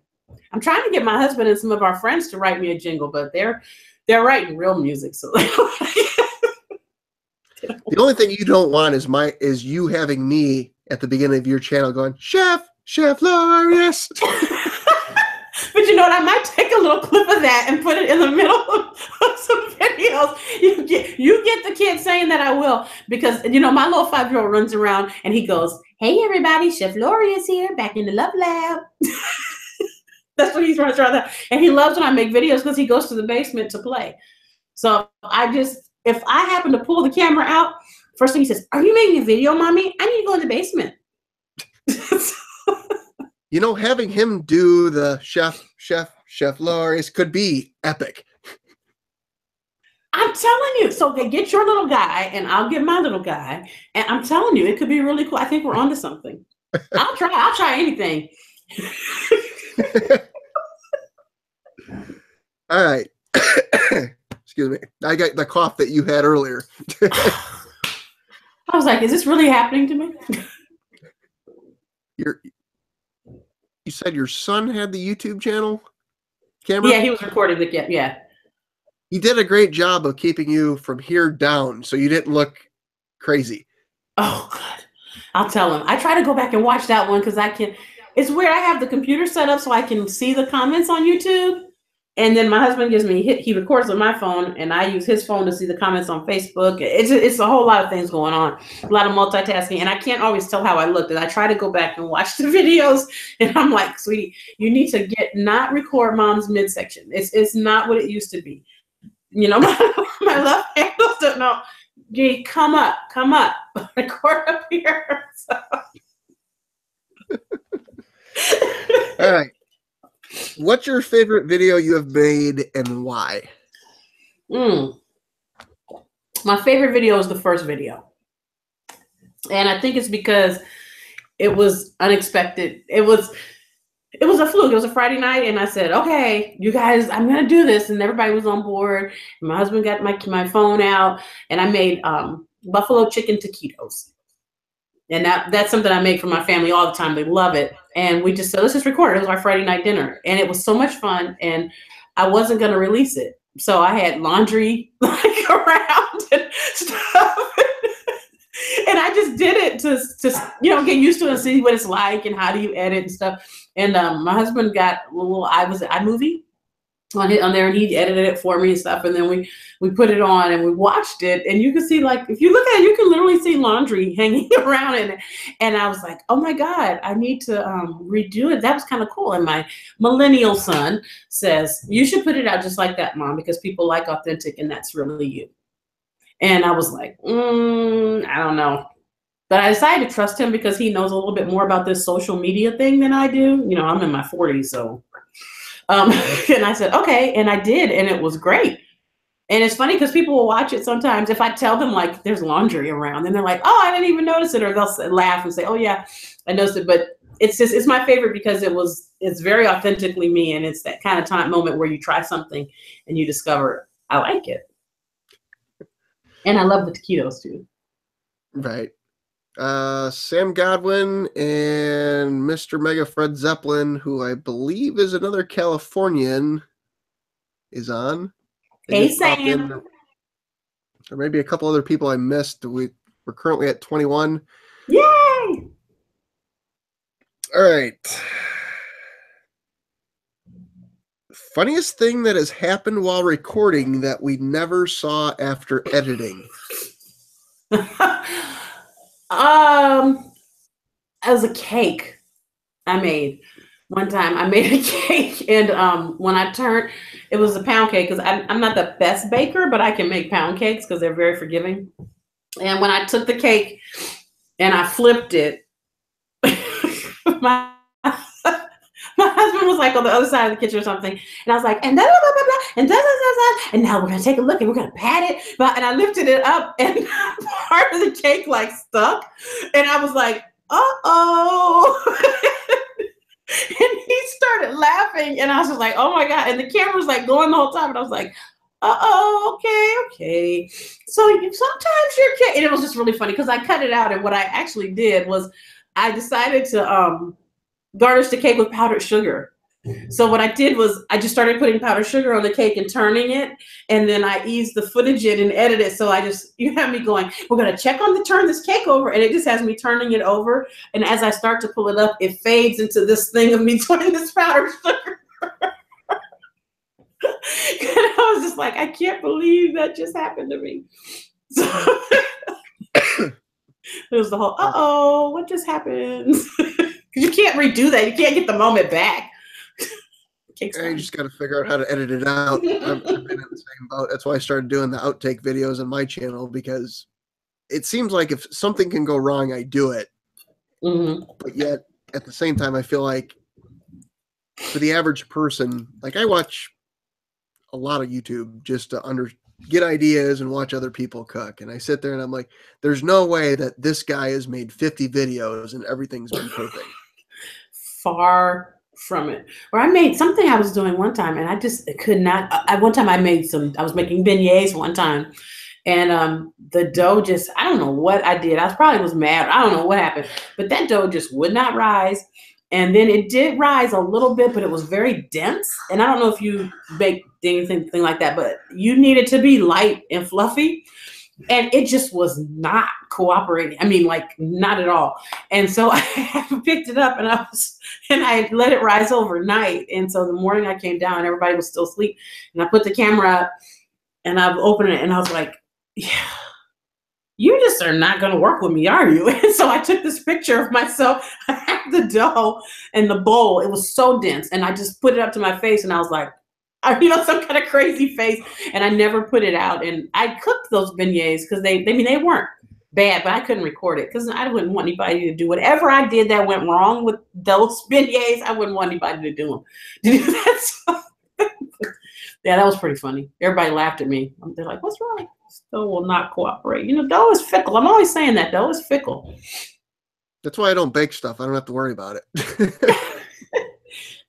I'm trying to get my husband and some of our friends to write me a jingle, but they're writing real music. So the only thing you don't want is you having me at the beginning of your channel going, Chef Lorious. But you know what? I might take a little clip of that and put it in the middle of some videos. You get the kid saying that I will, because my little 5-year-old runs around and he goes, "Hey everybody, Chef Lorious here, back in the Love Lab." That's what he's running around, and he loves when I make videos because he goes to the basement to play. So if I happen to pull the camera out, first thing he says, "Are you making a video, mommy? I need to go in the basement." Having him do the Chef Lorious could be epic. I'm telling you. So they get your little guy, and I'll get my little guy, and I'm telling you, it could be really cool. I think we're onto something. I'll try anything. All right. Excuse me. I got the cough that you had earlier. I was like, is this really happening to me? You said your son had the YouTube channel camera? Yeah, he was recording the camera. Yeah. He did a great job of keeping you from here down, so you didn't look crazy. Oh, good. I'll tell him. I try to go back and watch that one because it's weird. I have the computer set up so I can see the comments on YouTube. And then my husband he records with my phone, and I use his phone to see the comments on Facebook. It's a whole lot of things going on, a lot of multitasking, and I can't always tell how I looked. And I try to go back and watch the videos, and I'm like, sweetie, you need to not record mom's midsection. It's not what it used to be. My love handles don't know. Gee, come up, record up here. So. All right. What's your favorite video you have made and why? My favorite video is the first video. And I think it's because it was unexpected. It was a fluke. It was a Friday night, and I said, okay, you guys, I'm going to do this. And everybody was on board. My husband got my phone out, and I made buffalo chicken taquitos. And that's something I make for my family all the time. They love it. And we just said, let's just record it. It was our Friday night dinner. And it was so much fun. And I wasn't going to release it. So I had laundry like around and stuff. And I just did it to get used to it and see what it's like and how do you edit and stuff. And my husband got a little iMovie on there, and he edited it for me and stuff. And then we put it on and we watched it, and you can see, like, if you look at it, you can literally see laundry hanging around in it. And I was like, oh my God, I need to redo it. That was kind of cool. And my millennial son says, you should put it out just like that, Mom, because people like authentic, and that's really you. And I was like, I don't know. But I decided to trust him because he knows a little bit more about this social media thing than I do. You know, I'm in my 40s, so. And I said, okay, and I did, and it was great. And it's funny because people will watch it sometimes. If I tell them, like, there's laundry around, and they're like, oh, I didn't even notice it, or they'll laugh and say, oh yeah, I noticed it. But it's my favorite because it's very authentically me, and it's that kind of moment where you try something and you discover, I like it. And I love the taquitos too. Right. Sam Godwin and Mr. Mega Fred Zeppelin, who I believe is another Californian, is on. Hey, Sam. There may be a couple other people I missed. We're currently at 21. Yay! All right. Funniest thing that has happened while recording that we never saw after editing. As a cake I made one time. I made a cake, and when I turned, it was a pound cake because I'm not the best baker, but I can make pound cakes because they're very forgiving. And when I took the cake and I flipped it, my husband was like on the other side of the kitchen or something, and I was like, and blah, blah, blah, blah, and da, da, da, da, and now we're gonna take a look and we're gonna pat it. And I lifted it up, and part of the cake like stuck, and I was like, uh-oh. And he started laughing, and I was just like, oh my God. And the camera was like going the whole time, and I was like, uh-oh, okay. So sometimes your cake, and it was just really funny because I cut it out, and what I actually did was I decided to garnish the cake with powdered sugar. So what I did was I just started putting powdered sugar on the cake and turning it, and then I eased the footage in and edited. So you have me going, we're gonna turn this cake over, and it just has me turning it over. And as I start to pull it up, it fades into this thing of me turning this powdered sugar. And I was just like, I can't believe that just happened to me. So it was the whole, uh-oh, what just happened? You can't redo that. You can't get the moment back. You just got to figure out how to edit it out. I've been in the same boat. That's why I started doing the outtake videos on my channel, because it seems like if something can go wrong, I do it. Mm-hmm. But yet, at the same time, I feel like for the average person, like I watch a lot of YouTube just to get ideas and watch other people cook. And I sit there and I'm like, there's no way that this guy has made 50 videos and everything's been perfect. Far from it. Or I made something I was doing one time, and I just could not. One time I was making beignets one time, and the dough just, I don't know what I did. I probably was mad. I don't know what happened, but that dough just would not rise. And then it did rise a little bit, but it was very dense. And I don't know if you baked anything like that, but you need it to be light and fluffy. And it just was not cooperating. I mean, like, not at all. And so I picked it up, and I let it rise overnight. And so the morning I came down, everybody was still asleep. And I put the camera up, and I've opened it, and I was like, yeah, you just are not going to work with me, are you? And so I took this picture of myself. I had the dough and the bowl. It was so dense. And I just put it up to my face, and I was like, some kind of crazy face. And I never put it out. And I cooked those beignets because they weren't bad, but I couldn't record it because I wouldn't want anybody to do whatever I did that went wrong with those beignets. I wouldn't want anybody to do them. Yeah, that was pretty funny. Everybody laughed at me. They're like, "What's wrong?" Dough will not cooperate. You know, dough is fickle. I'm always saying that dough is fickle. That's why I don't bake stuff. I don't have to worry about it.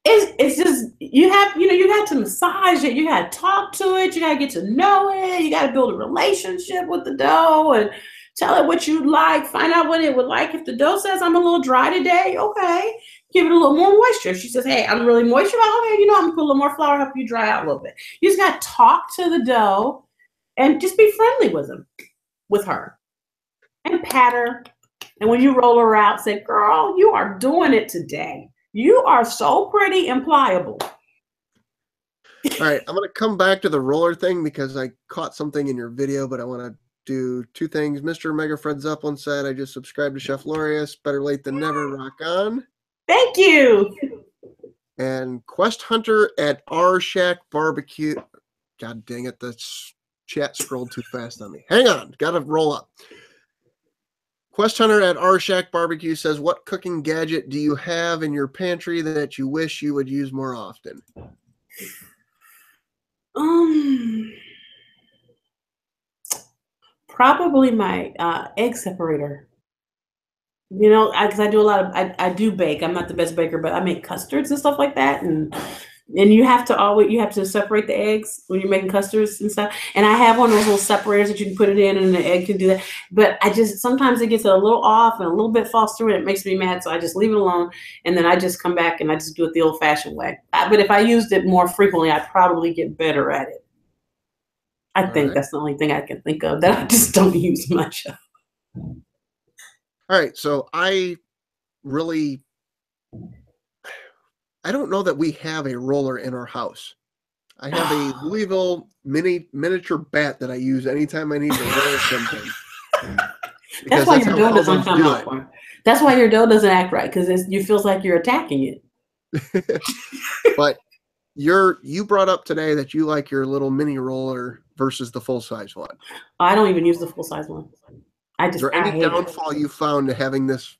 It's just you have to massage it. You got to talk to it. You got to get to know it. You got to build a relationship with the dough and tell it what you like. Find out what it would like. If the dough says I'm a little dry today, okay, give it a little more moisture. If she says, hey, I'm really moist, okay, I'm gonna put a little more flour, help you dry out a little bit. You just got to talk to the dough and just be friendly with her, and pat her. And when you roll her out, say, girl, you are doing it today. You are so pretty and pliable. All right, I'm going to come back to the roller thing because I caught something in your video, but I want to do two things. Mr. Mega Fred Zeppelin said, I just subscribed to Chef Lorious. Better late than never. Rock on. Thank you. And Quest Hunter at R Shack Barbecue. God dang it, the chat scrolled too fast on me. Hang on, got to roll up. Quest Hunter at R Shack Barbecue says, what cooking gadget do you have in your pantry that you wish you would use more often? Probably my egg separator. You know, because I do a lot of, I do bake. I'm not the best baker, but I make custards and stuff like that. And you have to separate the eggs when you're making custards and stuff. And I have one of those little separators that you can put it in and the egg can do that. But sometimes it gets a little off and a little bit falls through and it makes me mad. So I just leave it alone. And then I just come back and I just do it the old fashioned way. But if I used it more frequently, I'd probably get better at it. I think that's the only thing I can think of that I just don't use much of. All right. So I don't know that we have a roller in our house. I have a Louisville miniature bat that I use anytime I need to roll something. That's why your dough doesn't come out for. That's why your dough doesn't act right, because it feels like you're attacking it. But you brought up today that you like your little mini roller versus the full size one. I don't even use the full size one. Is there any downfall you found to having this?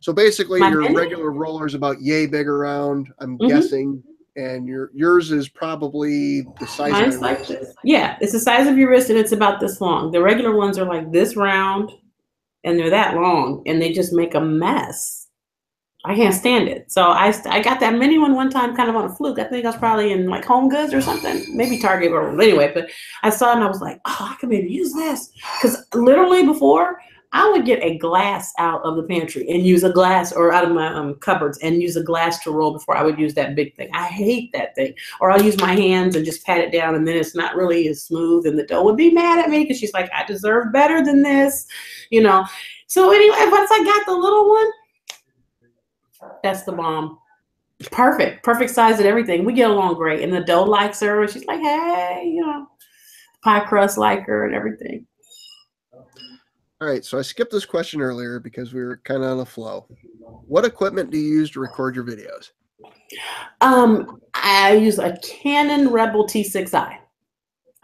So basically, your regular roller is about yay big around, I'm guessing, and yours is probably the size of your wrist. This. Yeah, it's the size of your wrist, and it's about this long. The regular ones are like this round, and they're that long, and they just make a mess. I can't stand it. So I got that mini one time kind of on a fluke. I think I was probably in like Home Goods or something, maybe Target or anyway. But I saw it and I was like, oh, I could maybe use this. Because literally before, I would get a glass out of the pantry and use a glass, or out of my cupboards and use a glass to roll before I would use that big thing. I hate that thing. Or I'll use my hands and just pat it down, and then it's not really as smooth, and the dough would be mad at me because she's like, I deserve better than this, you know. So anyway, once I got the little one, that's the bomb. Perfect size and everything. We get along great, and the dough likes her. She's like, hey, you know, pie crust like her and everything. All right, so I skipped this question earlier because we were kind of on a flow. What equipment do you use to record your videos? I use a Canon Rebel T6i,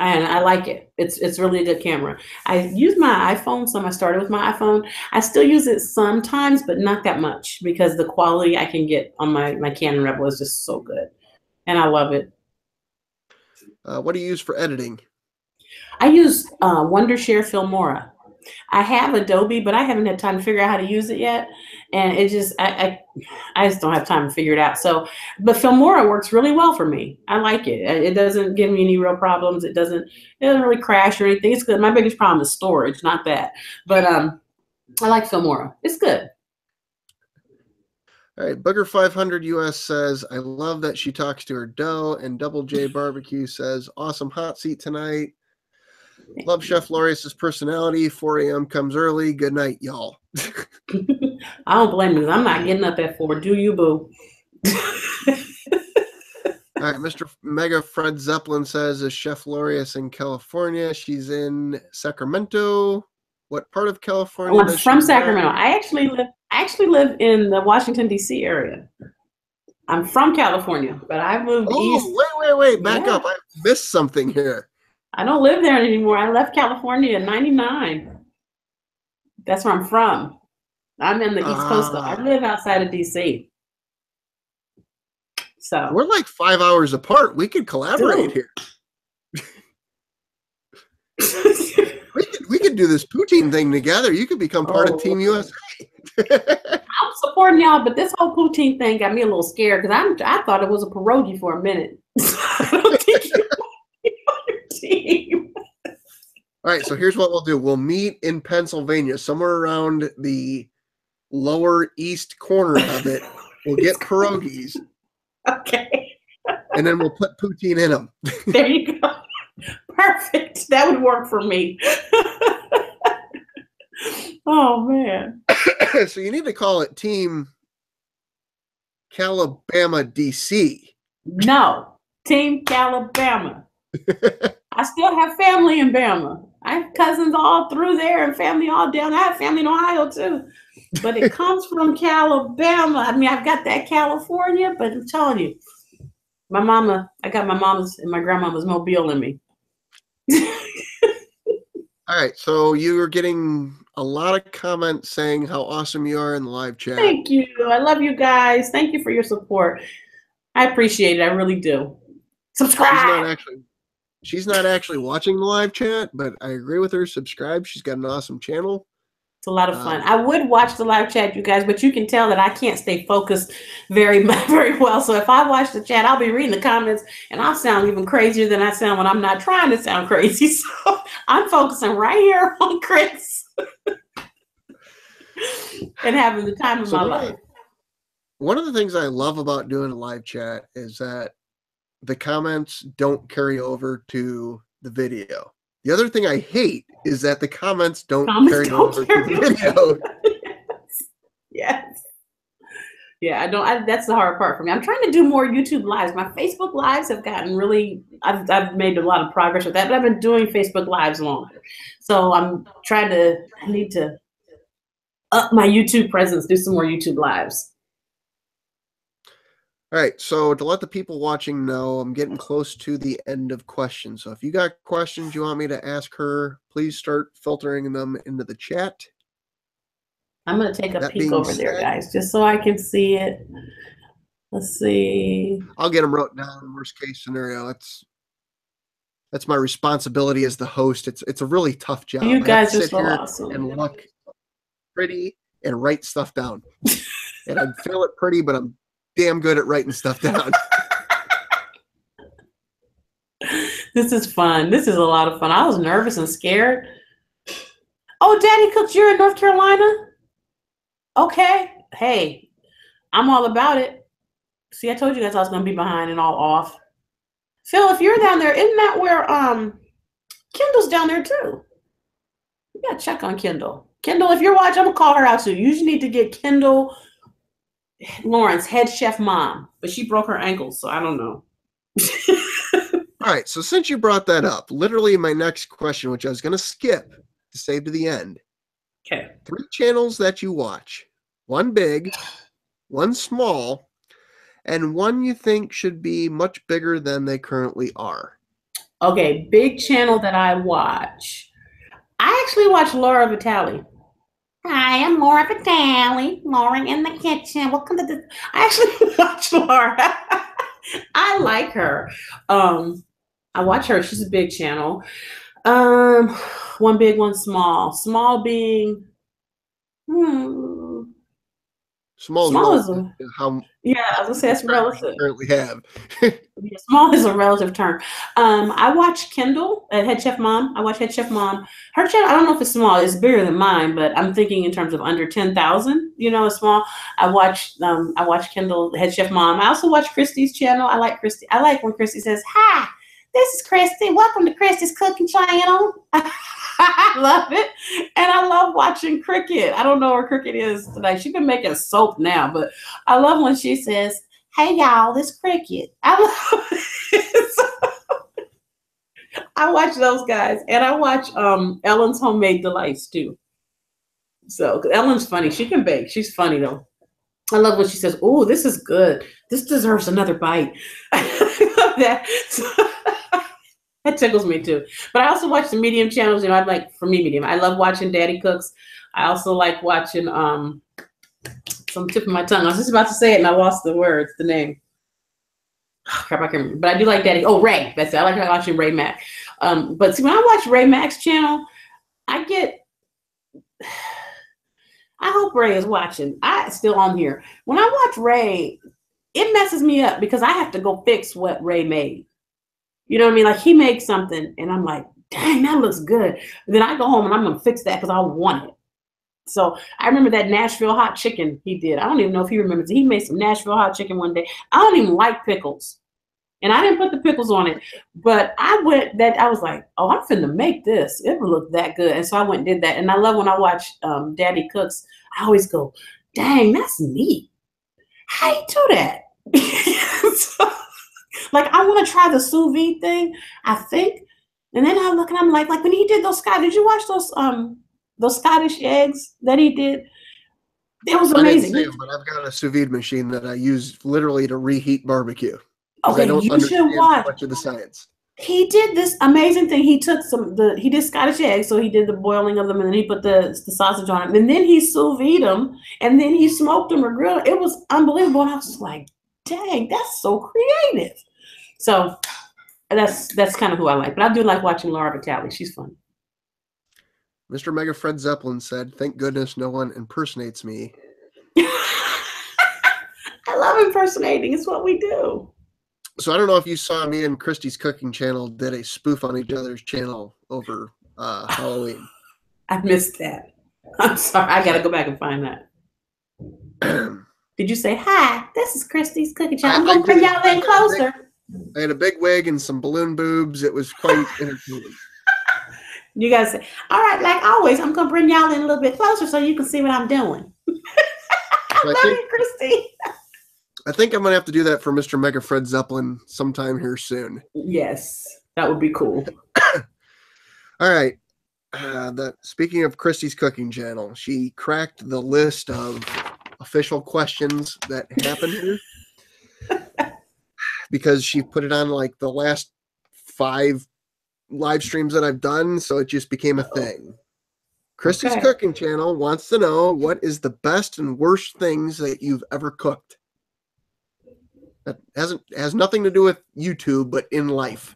and I like it. It's really a good camera. I use my iPhone, so I started with my iPhone. I still use it sometimes, but not that much, because the quality I can get on my Canon Rebel is just so good, and I love it. What do you use for editing? I use Wondershare Filmora. I have Adobe, but I haven't had time to figure out how to use it yet. And it just, I just don't have time to figure it out. So, but Filmora works really well for me. I like it. It doesn't give me any real problems. It doesn't really crash or anything. It's good. My biggest problem is storage, not that. But I like Filmora. It's good. All right, Booger 500 US says, I love that she talks to her dough. And Double J Barbecue says, awesome hot seat tonight. Love Chef Lorious's personality. 4 a.m. comes early. Good night, y'all. I don't blame you. I'm not getting up at 4. Do you, boo? All right, Mr. Mega Fred Zeppelin says, is Chef Lorious in California? She's in Sacramento. What part of California? I'm from Sacramento. I actually live in the Washington, D.C. area. I'm from California, but I moved east. Wait. Back up. I missed something here. I don't live there anymore. I left California in '99. That's where I'm from. I'm in the East Coast, though. I live outside of D.C. So we're like 5 hours apart. We could collaborate here. We could do this poutine thing together. You could become part of Team USA. I'm supporting y'all, but this whole poutine thing got me a little scared because I thought it was a pierogi for a minute. I don't think you on your team. All right, so here's what we'll do. We'll meet in Pennsylvania, somewhere around the lower east corner of it. We'll get pierogies. Okay. And then we'll put poutine in them. There you go. Perfect. That would work for me. Oh, man. So you need to call it Team Calabama DC. No, Team Calabama. I still have family in Bama. I have cousins all through there and family all down. I have family in Ohio too. But it comes from Calabama. I mean, I've got that California, but I'm telling you, I got my mama's and my grandmama's Mobile in me. All right, so you are getting a lot of comments saying how awesome you are in the live chat. Thank you. I love you guys. Thank you for your support. I appreciate it. I really do. Subscribe. She's not actually watching the live chat, but I agree with her. Subscribe. She's got an awesome channel. It's a lot of fun. I would watch the live chat, you guys, but you can tell that I can't stay focused very well. So if I watch the chat, I'll be reading the comments and I'll sound even crazier than I sound when I'm not trying to sound crazy. So I'm focusing right here on Chris and having the time of my life. One of the things I love about doing a live chat is that the comments don't carry over to the video. The other thing I hate is that the comments don't carry over to the video. Yes. Yeah, that's the hard part for me. I'm trying to do more YouTube lives. My Facebook lives have gotten really, I've made a lot of progress with that, but I've been doing Facebook lives longer. So I need to up my YouTube presence, do some more YouTube lives. All right, so to let the people watching know, I'm getting close to the end of questions. So if you got questions you want me to ask her, please start filtering them into the chat. I'm going to take a peek over there, guys, just so I can see it. Let's see. I'll get them wrote down. Worst case scenario. That's my responsibility as the host. It's a really tough job. You guys are so awesome. And look pretty and write stuff down. And I feel it pretty, but I'm damn good at writing stuff down. This is fun. This is a lot of fun. I was nervous and scared. Oh, Daddy Cooks, you're in North Carolina? Okay. Hey, I'm all about it. See, I told you guys I was going to be behind and all off. Phil, if you're down there, isn't that where Kendall's down there too? You got to check on Kendall. Kendall, if you're watching, I'm going to call her out too. You usually need to get Kendall Lawrence, head chef mom, but she broke her ankles, so I don't know. All right, so since you brought that up, literally my next question, which I was going to skip to save to the end. Okay. 3 channels that you watch. 1 big, 1 small, and 1 you think should be much bigger than they currently are. Okay, big channel that I watch. I actually watch Laura Vitale. Hi, I'm Laura Vitale. Laura in the kitchen. Welcome to the. I actually watch Laura. I like her. I watch her. She's a big channel. 1 big, 1 small. Small being. Small is how. Yeah, I was gonna say that's relative. Currently have. Yeah, small is a relative term. I watch Kendall at Head Chef Mom. I watch Head Chef Mom. Her channel, I don't know if it's small. It's bigger than mine, but I'm thinking in terms of under 10,000. You know, it's small. I watch Kendall, Head Chef Mom. I also watch Christy's channel. I like Christy. I like when Christy says, "Hi, this is Christy. Welcome to Christy's Cooking Channel." I love it. And I love watching Cricket. I don't know where Cricket is today. She's been making soap now, but I love when she says, "Hey, y'all, this Cricket." I love it. I watch those guys. And I watch Ellen's Homemade Delights, too. So Ellen's funny. She can bake. She's funny, though. I love when she says, "Oh, this is good. This deserves another bite." I love that. That tickles me too. But I also watch the medium channels. You know, I like, for me, medium. I love watching Daddy Cooks. I also like watching some tip of my tongue. I was just about to say it and I lost the words, the name. Crap, I can't remember. But I do like Daddy. Oh, Ray. That's it. I like watching Ray Mack. But see, when I watch Ray Mack's channel, I hope Ray is watching. I still on here. When I watch Ray, it messes me up because I have to go fix what Ray made. You know what I mean? Like he makes something and I'm like, dang, that looks good. And then I go home and I'm gonna fix that because I want it. So I remember that Nashville hot chicken he did. I don't even know if he remembers. He made some Nashville hot chicken one day. I don't even like pickles. And I didn't put the pickles on it. But I was like, oh, I'm finna make this. It would look that good. And so I went and did that. And I love when I watch Daddy cooks, I always go, dang, that's neat. How you do that? So, like I want to try the sous vide thing, I think. And then I look and I'm like when he did did you watch those Scottish eggs that he did? It was amazing. I didn't see them, but I've got a sous vide machine that I use literally to reheat barbecue. Okay, I don't you should watch much of the science. He did this amazing thing. He took he did Scottish eggs, so he did the boiling of them, and then he put the sausage on them, and then he sous vide them, and then he smoked them or grilled. It was unbelievable. And I was just like, dang, that's so creative. So that's kind of who I like. But I do like watching Laura Vitale. She's fun. Mr. Mega Fred Zeppelin said, thank goodness no one impersonates me. I love impersonating. It's what we do. So I don't know if you saw me and Christy's cooking channel did a spoof on each other's channel over Halloween. I missed that. I'm sorry. I got to go back and find that. Did you say, hi, this is Christy's cooking channel? I'm going to bring y'all in closer. I had a big wig and some balloon boobs. It was quite entertaining. You guys say, all right, like always, I'm going to bring y'all in a little bit closer so you can see what I'm doing. I love you, Christy. I think I'm going to have to do that for Mr. Mega Fred Zeppelin sometime here soon. Yes, that would be cool. All right. Speaking of Christy's cooking channel, she cracked the list of official questions that happened here because she put it on like the last 5 live streams that I've done, so it just became a thing. Christy's cooking channel wants to know what is the best and worst things that you've ever cooked. That has nothing to do with YouTube, but in life.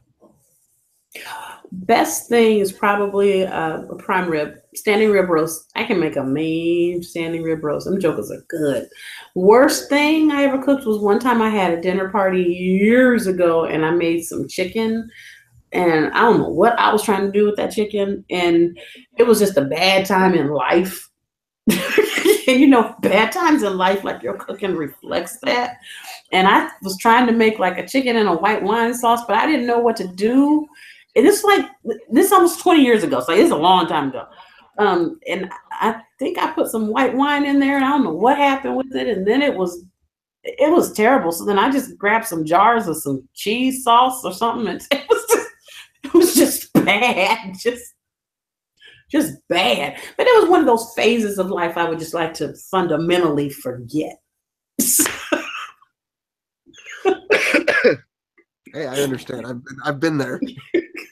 Best thing is probably a prime rib, standing rib roast. I can make a mean standing rib roast. Them jokers are good. Worst thing I ever cooked was one time I had a dinner party years ago, and I made some chicken. And I don't know what I was trying to do with that chicken. And it was just a bad time in life. And you know, bad times in life, like your cooking reflects that. And I was trying to make like a chicken and a white wine sauce, but I didn't know what to do. And this almost 20 years ago. So it's a long time ago. And I think I put some white wine in there and I don't know what happened with it. And then it was terrible. So then I just grabbed some jars of some cheese sauce or something. And it was just bad. Just bad. But it was one of those phases of life I would just like to fundamentally forget. Hey, I understand. I've been there.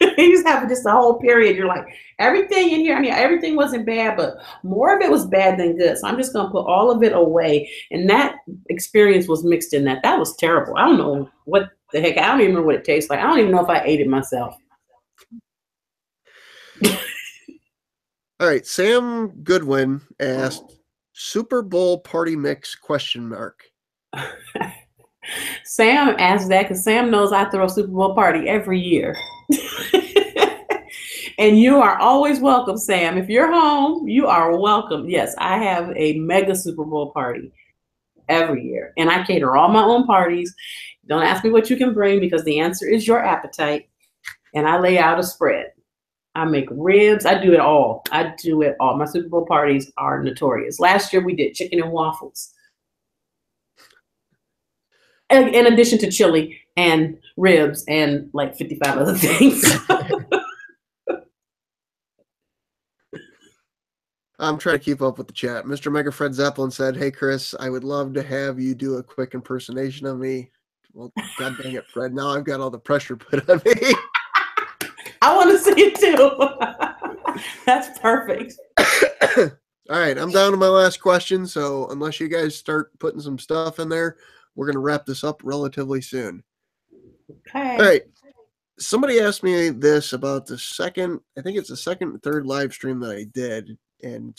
You just have just a whole period. You're like, everything in here, I mean, everything wasn't bad, but more of it was bad than good. So I'm just going to put all of it away. And that experience was mixed in that. That was terrible. I don't know what the heck. I don't even remember what it tastes like. I don't even know if I ate it myself. All right. Sam Goodwin asked, Super Bowl party mix ? Sam asked that because Sam knows I throw a Super Bowl party every year. And you are always welcome, Sam. If you're home, you are welcome. Yes, I have a mega Super Bowl party every year. And I cater all my own parties. Don't ask me what you can bring because the answer is your appetite. And I lay out a spread. I make ribs. I do it all. My Super Bowl parties are notorious. Last year we did chicken and waffles. In addition to chili and ribs and like 55 other things. I'm trying to keep up with the chat. Mr. Mega Fred Zeppelin said, hey, Chris, I would love to have you do a quick impersonation of me. Well, God dang it, Fred. Now I've got all the pressure put on me. I want to see it too. That's perfect. All right, I'm down to my last question. So unless you guys start putting some stuff in there, we're going to wrap this up relatively soon. Okay. All right. Somebody asked me this about the second, I think it's the second and third live stream that I did, and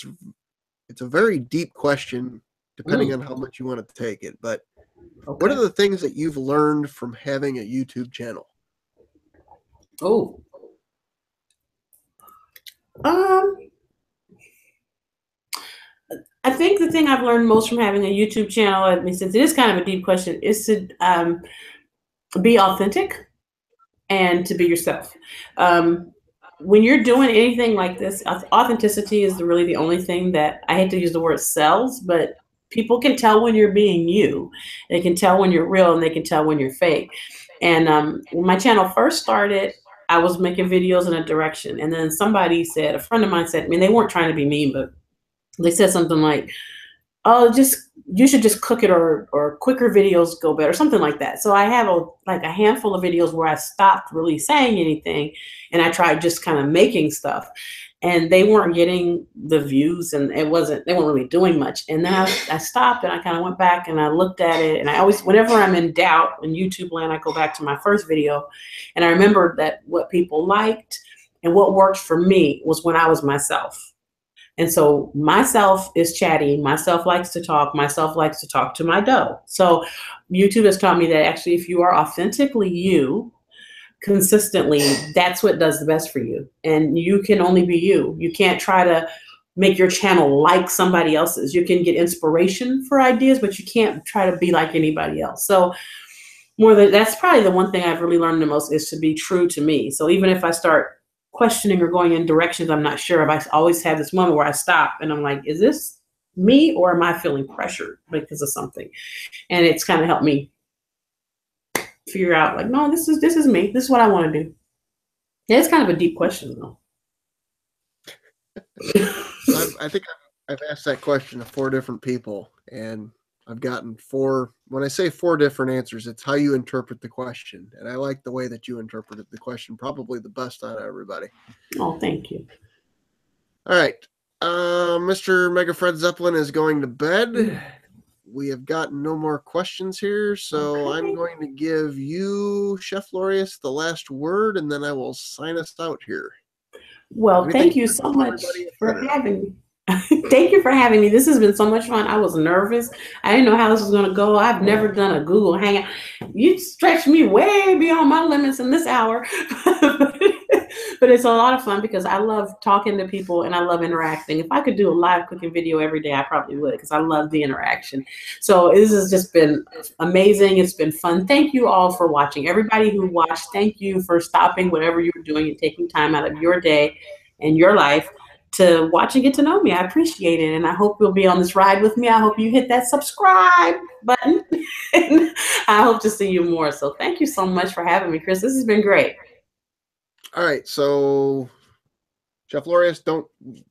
it's a very deep question, depending on how much you want to take it. But what are the things that you've learned from having a YouTube channel? Oh. I think the thing I've learned most from having a YouTube channel, I mean, since it is kind of a deep question, is to be authentic and to be yourself. When you're doing anything like this, authenticity is really the only thing that, I hate to use the word sells, but people can tell when you're being you. They can tell when you're real, and they can tell when you're fake. And when my channel first started, I was making videos in a direction. And then somebody said, a friend of mine said, I mean, they weren't trying to be mean, but they said something like, oh, you should just cook it, or quicker videos go better, something like that. So I have a handful of videos where I stopped really saying anything, and I tried just kind of making stuff, and they weren't getting the views, and they weren't really doing much. And then I stopped, and I kind of went back and I looked at it, and I always, whenever I'm in doubt in YouTube land, I go back to my first video, and I remember that what people liked and what worked for me was when I was myself. And so myself is chatty. Myself likes to talk. Myself likes to talk to my dough. So YouTube has taught me that actually, if you are authentically you consistently, that's what does the best for you. And you can only be you. You can't try to make your channel like somebody else's. You can get inspiration for ideas, but you can't try to be like anybody else. So that's probably the one thing I've really learned the most, is to be true to me. So even if I start questioning or going in directions I'm not sure of, I always have this moment where I stop and I'm like, is this me, or am I feeling pressured because of something? And it's kind of helped me figure out, like, no, this is me. This is what I want to do. Yeah, it's kind of a deep question, though. I think I've asked that question to 4 different people, and I've gotten 4. When I say 4 different answers, it's how you interpret the question. And I like the way that you interpreted the question probably the best out of everybody. Oh, thank you. All right. Mr. Mega Fred Zeppelin is going to bed. We have gotten no more questions here, so I'm going to give you, Chef Lorious, the last word, and then I will sign us out here. Well, thank you so much for having me. Thank you for having me. This has been so much fun. I was nervous. I didn't know how this was going to go. I've never done a Google Hangout. You stretched me way beyond my limits in this hour. But it's a lot of fun because I love talking to people and I love interacting. If I could do a live cooking video every day, I probably would, because I love the interaction. So this has just been amazing. It's been fun. Thank you all for watching. Everybody who watched, thank you for stopping whatever you're doing and taking time out of your day and your life to watch and get to know me. I appreciate it. And I hope you'll be on this ride with me. I hope you hit that subscribe button. And I hope to see you more. So thank you so much for having me, Chris. This has been great. All right. So, Chef Lorious, don't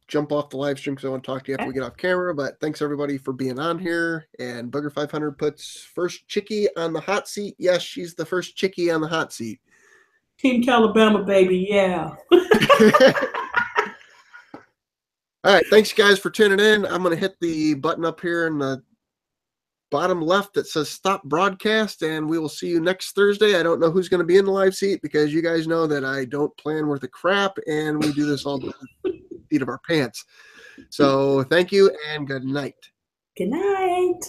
jump off the live stream because I want to talk to you after we get off camera. But thanks, everybody, for being on here. And Booger 500 puts first chickie on the hot seat. Yes, she's the first chickie on the hot seat. Team Calabama, baby. Yeah. All right, thanks guys for tuning in. I'm going to hit the button up here in the bottom left that says stop broadcast, and we will see you next Thursday. I don't know who's going to be in the live seat because you guys know that I don't plan worth a crap, and we do this all by the seat of our pants. So thank you and good night. Good night.